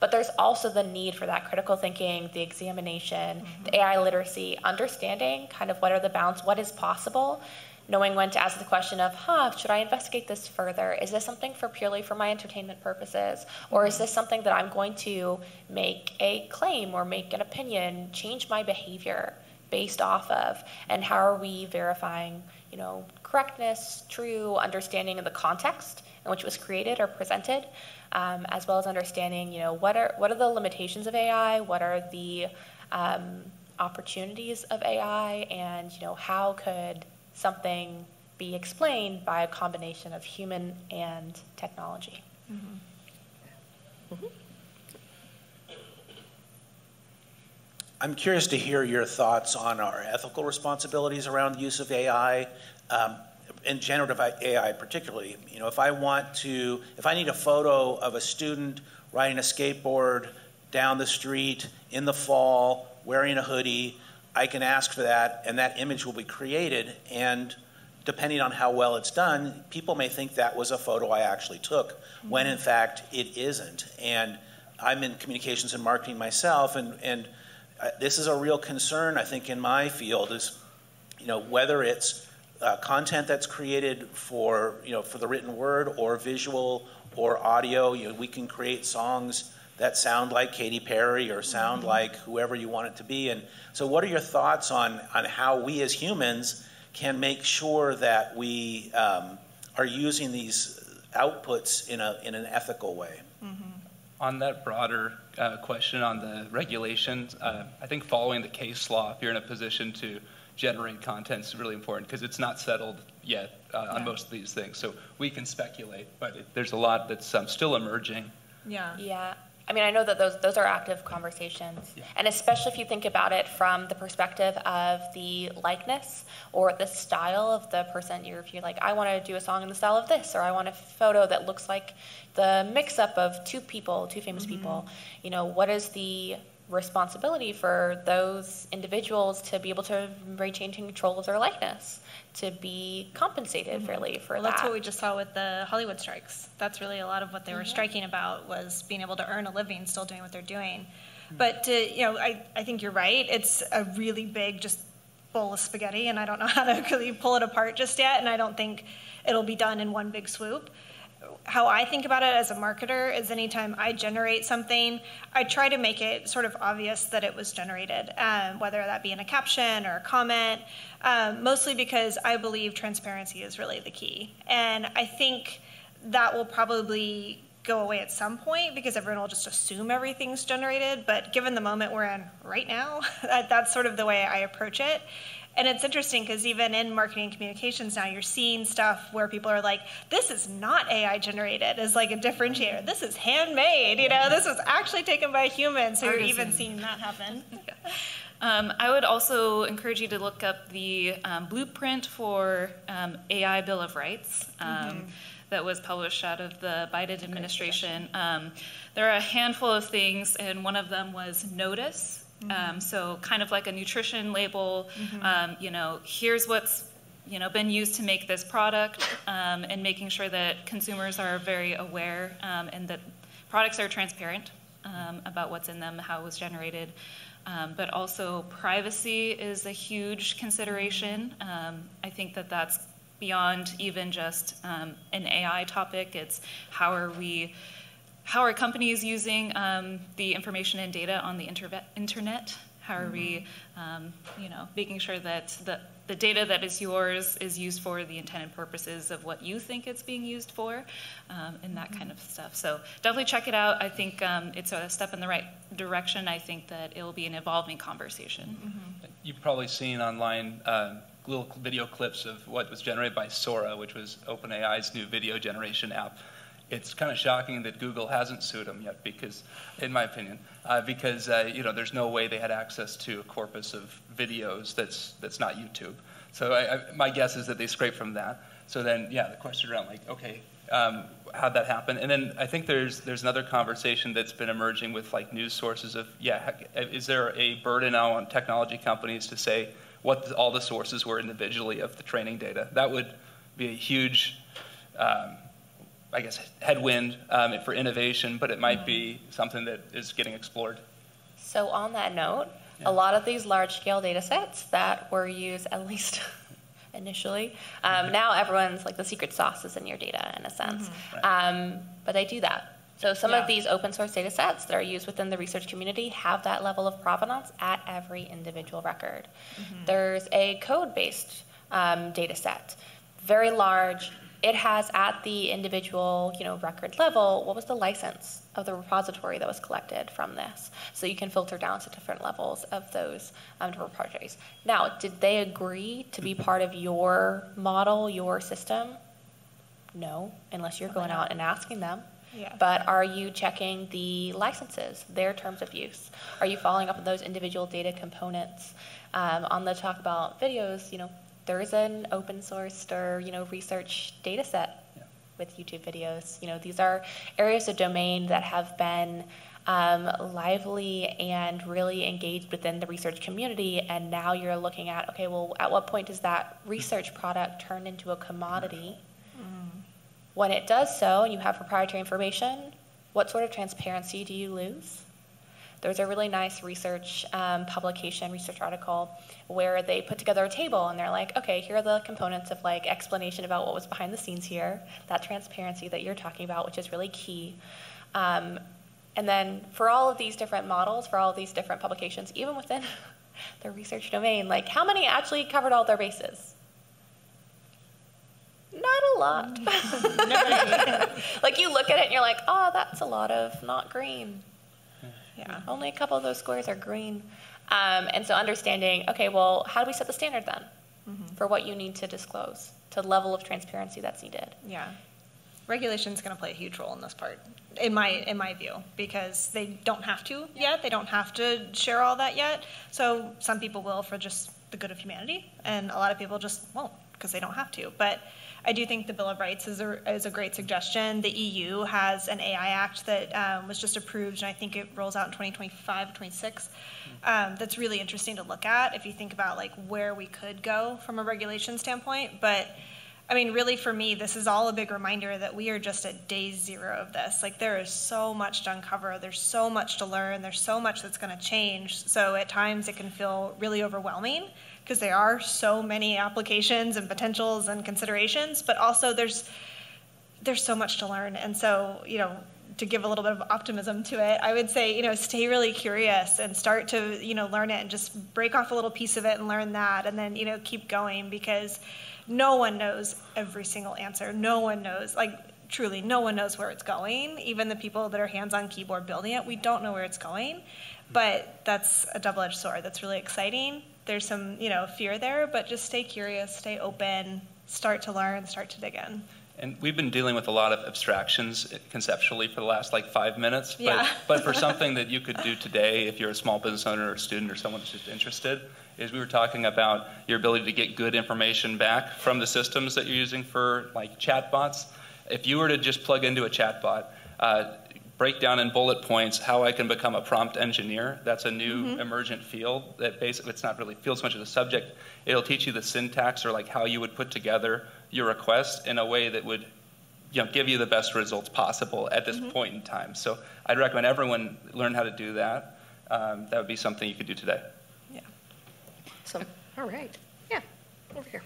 But there's also the need for that critical thinking, the examination, the AI literacy, understanding kind of what are the bounds, what is possible, knowing when to ask the question of, should I investigate this further? Is this something purely for my entertainment purposes? Or is this something that I'm going to make a claim or make an opinion, change my behavior based off of? And how are we verifying, correctness, true understanding of the context in which it was created or presented, as well as understanding, what are the limitations of AI, what are the opportunities of AI, and how could something be explained by a combination of human and technology. Mm-hmm. Mm-hmm. I'm curious to hear your thoughts on our ethical responsibilities around the use of AI, and generative AI particularly. If I need a photo of a student riding a skateboard down the street in the fall, wearing a hoodie, I can ask for that, and that image will be created, and depending on how well it's done, people may think that was a photo I actually took, when in fact it isn't. And I'm in communications and marketing myself, and this is a real concern, I think, in my field, is whether it's content that's created for the written word or visual or audio. We can create songs that sound like Katy Perry or sound like whoever you want it to be. And so what are your thoughts on how we as humans can make sure that we are using these outputs in an ethical way? Mm-hmm. On that broader question on the regulations, I think following the case law, if you're in a position to generate content, is really important, because it's not settled yet on most of these things. So we can speculate, but there's a lot that's still emerging. Yeah. I mean, I know that those are active conversations, and especially if you think about it from the perspective of the likeness or the style of the person. If you're like, I want to do a song in the style of this, or I want a photo that looks like the mix-up of two famous people. What is the responsibility for those individuals to be able to retain control of their likeness, to be compensated fairly for that? That's what we just saw with the Hollywood strikes. That's really a lot of what they were striking about, was being able to earn a living still doing what they're doing. But I think you're right. It's a really big just bowl of spaghetti, and I don't know how to really pull it apart just yet, and I don't think it'll be done in one big swoop. How I think about it as a marketer is anytime I generate something, I try to make it sort of obvious that it was generated, whether that be in a caption or a comment, mostly because I believe transparency is really the key. And I think that will probably go away at some point, because everyone will just assume everything's generated. But given the moment we're in right now, that's sort of the way I approach it. And it's interesting because even in marketing and communications now, you're seeing stuff where people are like, this is not AI generated, as like a differentiator. This is handmade, this was actually taken by a human. So you're even seeing that happen. I would also encourage you to look up the blueprint for AI Bill of Rights that was published out of the Biden administration. There are a handful of things, and one of them was notice. So kind of like a nutrition label, here's what's been used to make this product, and making sure that consumers are very aware, and that products are transparent about what's in them, how it was generated. But also privacy is a huge consideration. I think that that's beyond even just an AI topic. It's how are companies using the information and data on the internet? How are we, making sure that the data that is yours is used for the intended purposes of what you think it's being used for, and that kind of stuff. So definitely check it out. I think it's a step in the right direction. I think that it will be an evolving conversation. You've probably seen online little video clips of what was generated by Sora, which was OpenAI's new video generation app. It's kind of shocking that Google hasn't sued them yet, because, in my opinion, there's no way they had access to a corpus of videos that's not YouTube. So my guess is that they scraped from that. So then, the question around how'd that happen? And then I think there's another conversation that's been emerging with news sources of, is there a burden now on technology companies to say what all the sources were individually of the training data? That would be a huge headwind for innovation, but it might be something that is getting explored. So on that note, a lot of these large-scale data sets that were used, at least initially, now everyone's the secret sauce is in your data, in a sense. But they do that. So some of these open source data sets that are used within the research community have that level of provenance at every individual record. There's a code-based data set, very large, it has at the individual, record level, what was the license of the repository that was collected from this? So you can filter down to different levels of those repositories. Now, did they agree to be part of your model, your system? No, unless you're going out and asking them. Yeah. But are you checking the licenses, their terms of use? Are you following up on those individual data components? On the talk about videos, there is an open sourced or research data set with YouTube videos. These are areas of domain that have been lively and really engaged within the research community, and now you're looking at, okay, well, at what point does that research product turn into a commodity? When it does so, and you have proprietary information, what sort of transparency do you lose? There's a really nice research publication, research article, where they put together a table and they're like, okay, here are the components of explanation about what was behind the scenes here, that transparency that you're talking about, which is really key. And then for all of these different models, for all of these different publications, even within the research domain, how many actually covered all their bases? Not a lot. You look at it and you're like, oh, that's a lot of not green. Yeah, only a couple of those squares are green. And so understanding, okay, well, how do we set the standard then for what you need to disclose, to the level of transparency that's needed? Yeah. Regulation is going to play a huge role in this part, in my view, because they don't have to yet. They don't have to share all that yet. So some people will for just the good of humanity, and a lot of people just won't because they don't have to. But I do think the Bill of Rights is a great suggestion. The EU has an AI Act that was just approved, and I think it rolls out in 2025 or 26. That's really interesting to look at if you think about where we could go from a regulation standpoint. But I mean, really for me, this is all a big reminder that we are just at day zero of this. There is so much to uncover. There's so much to learn. There's so much that's going to change. So at times it can feel really overwhelming, because there are so many applications and potentials and considerations, but also there's so much to learn. And so, to give a little bit of optimism to it, I would say, stay really curious and start to, learn it and just break off a little piece of it and learn that, and then, keep going, because no one knows every single answer. No one knows, truly, no one knows where it's going. Even the people that are hands-on keyboard building it, we don't know where it's going. But that's a double-edged sword. That's really exciting. There's some, fear there, but just stay curious, stay open, start to learn, start to dig in. And we've been dealing with a lot of abstractions conceptually for the last 5 minutes, Yeah. but for something that you could do today if you're a small business owner or a student or someone who's just interested, is we were talking about your ability to get good information back from the systems that you're using for chatbots. If you were to just plug into a chatbot, break down in bullet points how I can become a prompt engineer. That's a new emergent field that basically, it's not really field so much as a subject. It'll teach you the syntax or how you would put together your request in a way that would give you the best results possible at this point in time. So I'd recommend everyone learn how to do that. That would be something you could do today. Yeah. So, all right. Yeah, over here.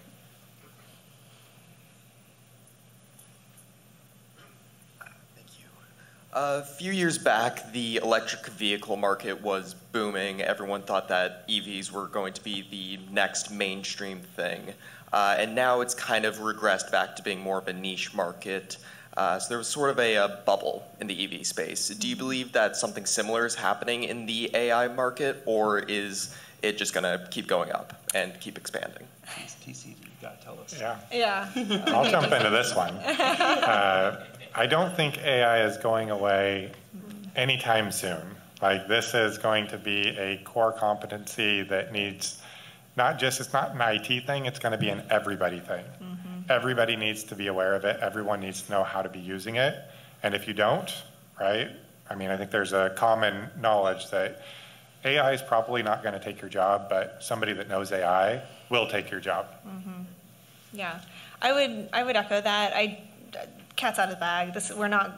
A few years back, the electric vehicle market was booming. Everyone thought that EVs were going to be the next mainstream thing. And now it's kind of regressed back to being more of a niche market. So there was sort of a bubble in the EV space. Do you believe that something similar is happening in the AI market, or is it just going to keep going up and keep expanding? TC, you got to tell us. Yeah. I'll jump into this one. I don't think AI is going away anytime soon. This is going to be a core competency that needs it's not an IT thing, it's going to be an everybody thing. Everybody needs to be aware of it. Everyone needs to know how to be using it. And if you don't, right, I think there's a common knowledge that AI is probably not going to take your job, but somebody that knows AI will take your job. Yeah, I would echo that. Cat's out of the bag.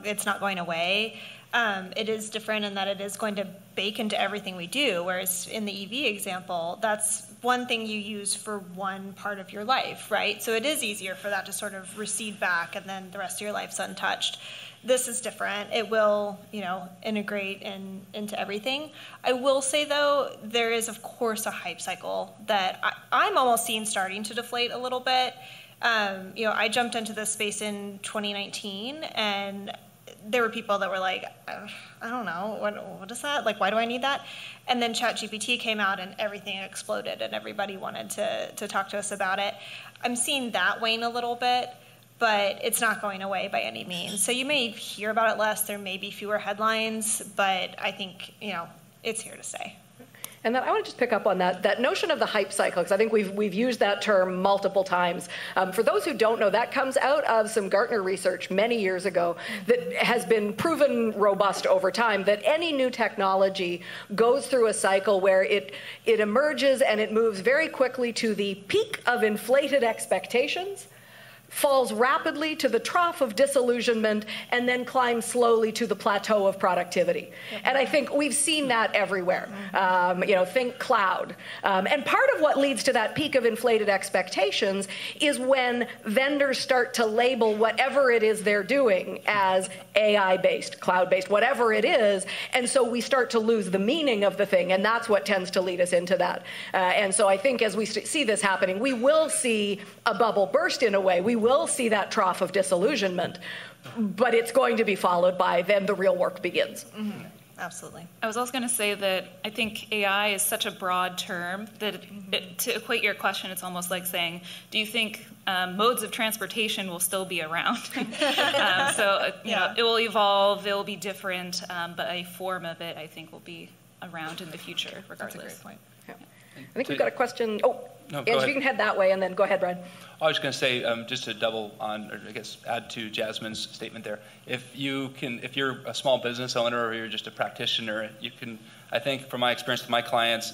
It's not going away. It is different in that it is going to bake into everything we do, whereas in the EV example, that's one thing you use for one part of your life, right? So it is easier for that to sort of recede back and then the rest of your life's untouched. This is different. It will, integrate into everything. I will say, though, there is, of course, a hype cycle that I'm almost seeing starting to deflate a little bit. I jumped into this space in 2019, and there were people that were like, I don't know, what is that? Like, why do I need that? And then ChatGPT came out and everything exploded and everybody wanted to talk to us about it. I'm seeing that wane a little bit, but it's not going away by any means. So you may hear about it less, there may be fewer headlines, but I think, it's here to stay. And then I want to just pick up on that notion of the hype cycle, because I think we've used that term multiple times. For those who don't know, that comes out of some Gartner research many years ago that has been proven robust over time, that any new technology goes through a cycle where it emerges and it moves very quickly to the peak of inflated expectations, falls rapidly to the trough of disillusionment, and then climbs slowly to the plateau of productivity. And I think we've seen that everywhere. Think cloud. And part of what leads to that peak of inflated expectations is when vendors start to label whatever it is they're doing as AI-based, cloud-based, whatever it is, and so we start to lose the meaning of the thing, and that's what tends to lead us into that. And so I think as we see this happening, we will see a bubble burst in a way. We will see that trough of disillusionment, but it's going to be followed by then the real work begins. Mm-hmm. Absolutely. I was also going to say that I think AI is such a broad term that to equate your question, it's almost like saying, do you think modes of transportation will still be around? It will evolve, it will be different, but a form of it, I think, will be around in the future, regardless. That's a great point. Yeah. I think we've got a question. No, Andrew, you can head that way, and then go ahead, Brian. I was going to say, just to double on, or I guess add to Jasmyn's statement there, if you're a small business owner or you're just a practitioner, you can, I think from my experience with my clients,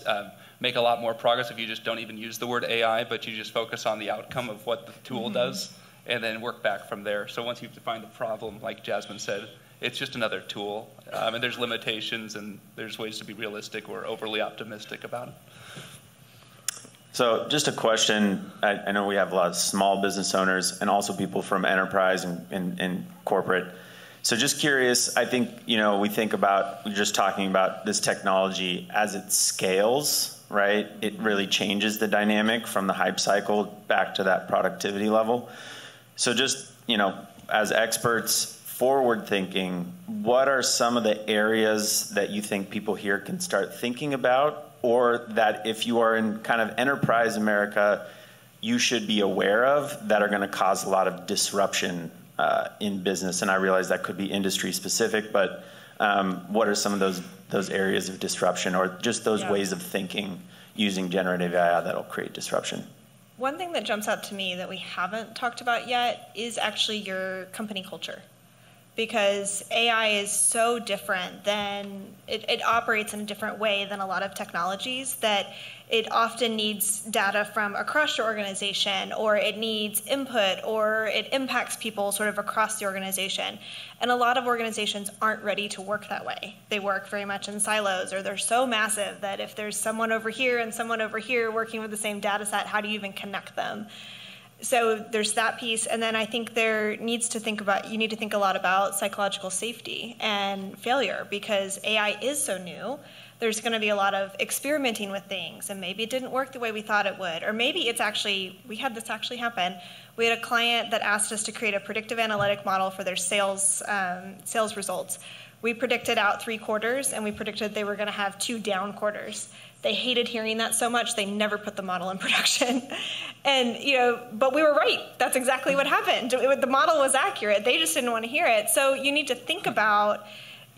make a lot more progress if you just don't even use the word AI, but you just focus on the outcome of what the tool does, and then work back from there. So once you've defined the problem, like Jasmyn said, it's just another tool, and there's limitations, and there's ways to be realistic or overly optimistic about it. So just a question, I know we have a lot of small business owners and also people from enterprise and corporate. So just curious, I think, we think about, we're just talking about this technology as it scales, right? It really changes the dynamic from the hype cycle back to that productivity level. So just, as experts, forward thinking, what are some of the areas that you think people here can start thinking about, or that if you are in kind of enterprise America, you should be aware of that are going to cause a lot of disruption in business? And I realize that could be industry specific, but what are some of those areas of disruption, or just those ways of thinking using generative AI that'll create disruption? One thing that jumps out to me that we haven't talked about yet is actually your company culture. Because AI is so different than, it operates in a different way than a lot of technologies, that it often needs data from across your organization, or it needs input, or it impacts people sort of across the organization. And a lot of organizations aren't ready to work that way. They work very much in silos, or they're so massive that if there's someone over here and someone over here working with the same data set, how do you even connect them? So there's that piece, and then I think you need to think a lot about psychological safety and failure, because AI is so new. There's going to be a lot of experimenting with things, and maybe it didn't work the way we thought it would, or maybe we had this actually happen. We had a client that asked us to create a predictive analytic model for their sales results. We predicted out 3 quarters, and we predicted they were going to have 2 down quarters. They hated hearing that so much, they never put the model in production. And, but we were right. That's exactly what happened. The model was accurate. They just didn't want to hear it. So you need to think about,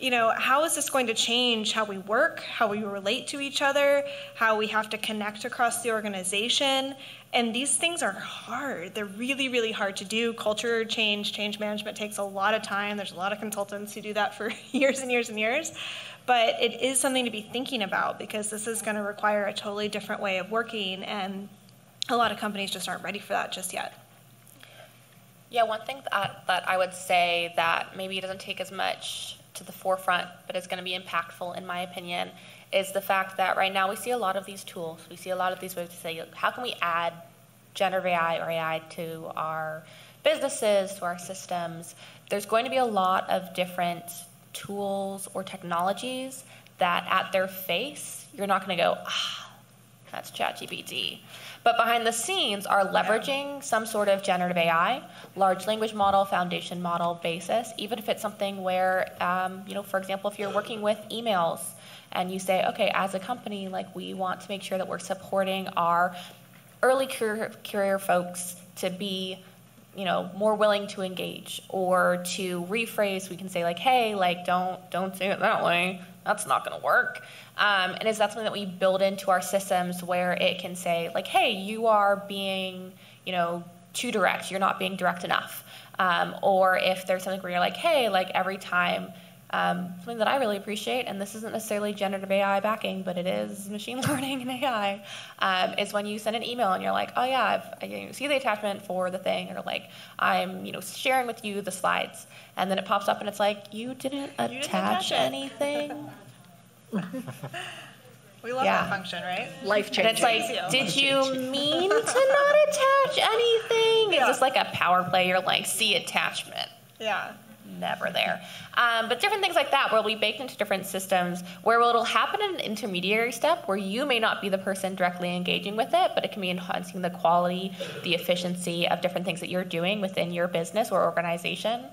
how is this going to change how we work, how we relate to each other, how we have to connect across the organization. And these things are hard. They're really, really hard to do. Culture change management takes a lot of time. There's a lot of consultants who do that for years and years and years. But it is something to be thinking about, because this is going to require a totally different way of working, and a lot of companies just aren't ready for that just yet. Yeah, one thing that I would say that maybe doesn't take as much to the forefront, but is going to be impactful, in my opinion, is the fact that right now we see a lot of these tools. We see a lot of these ways to say, how can we add generative AI or AI to our businesses, to our systems? There's going to be a lot of different tools or technologies that at their face, you're not going to go, that's ChatGPT. But behind the scenes are leveraging some sort of generative AI, large language model, foundation model basis, even if it's something where, for example, if you're working with emails and you say, okay, as a company, like we want to make sure that we're supporting our early career folks to be more willing to engage, or to rephrase, we can say like, hey, like don't say it that way. That's not going to work. And is that something that we build into our systems where it can say like, hey, you are being, too direct. You're not being direct enough. Or if there's something where you're like, hey, like every time, something that I really appreciate, and this isn't necessarily generative AI backing, but it is machine learning and AI, is when you send an email and you're like, oh yeah, I see the attachment for the thing, or like I'm sharing with you the slides, and then it pops up and it's like, you didn't attach anything. We love that function, right? Life changing. And it's like, did you mean to not attach anything? Yeah. Is this like a power play? You're like, see attachment. Yeah. Never there. But different things like that, where we baked into different systems, where it'll happen in an intermediary step where you may not be the person directly engaging with it, but it can be enhancing the quality, the efficiency of different things that you're doing within your business or organization.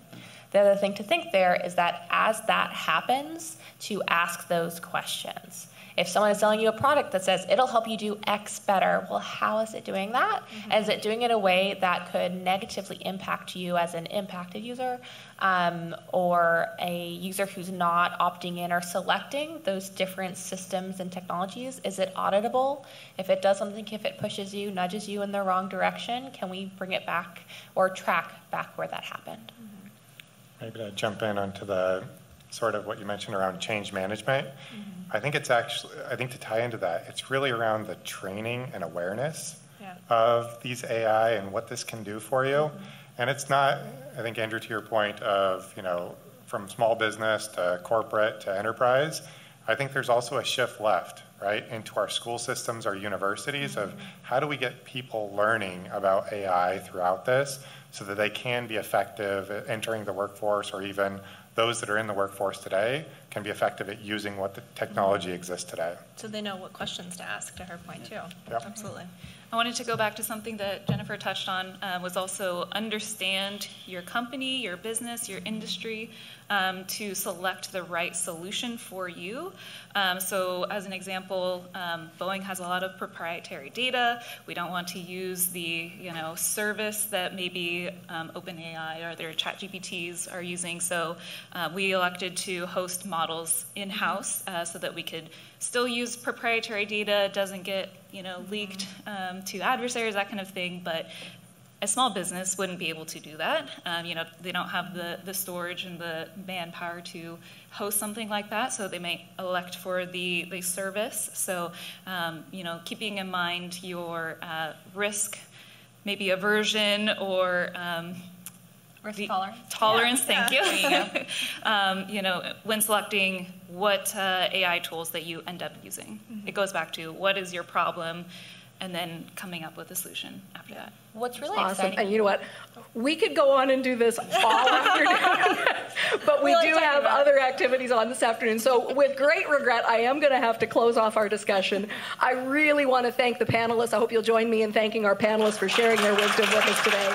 The other thing to think there is that as that happens, to ask those questions. If someone is selling you a product that says it'll help you do X better, well, how is it doing that? Mm-hmm. Is it doing it in a way that could negatively impact you as an impacted user, or a user who's not opting in or selecting those different systems and technologies? Is it auditable? If it does something, if it pushes you, nudges you in the wrong direction, can we bring it back or track back where that happened? Mm-hmm. Maybe to jump in onto the sort of what you mentioned around change management. Mm-hmm. I think to tie into that, it's really around the training and awareness of these AI and what this can do for you. Mm-hmm. And it's not, I think, Andrew, to your point of, from small business to corporate to enterprise, I think there's also a shift left, right, into our school systems, our universities, of how do we get people learning about AI throughout this so that they can be effective at entering the workforce, or even those that are in the workforce today can be effective at using what the technology exists today. So they know what questions to ask, to her point too. Yep. Absolutely. I wanted to go back to something that Jennifer touched on, was also understand your company, your business, your industry, to select the right solution for you. So as an example, Boeing has a lot of proprietary data. We don't want to use the service that maybe OpenAI or their ChatGPTs are using. So we elected to host models in-house so that we could still use proprietary data, doesn't get leaked to adversaries, that kind of thing. But a small business wouldn't be able to do that. They don't have the storage and the manpower to host something like that, so they may elect for the service. So, keeping in mind your risk, maybe aversion, or risk tolerance. Thank you. When selecting what AI tools that you end up using, it goes back to what is your problem, and then coming up with a solution after that. What's really awesome. exciting. And you know what? We could go on and do this all afternoon, but we do have other activities on this afternoon. So with great regret, I am going to have to close off our discussion. I really want to thank the panelists. I hope you'll join me in thanking our panelists for sharing their wisdom with us today.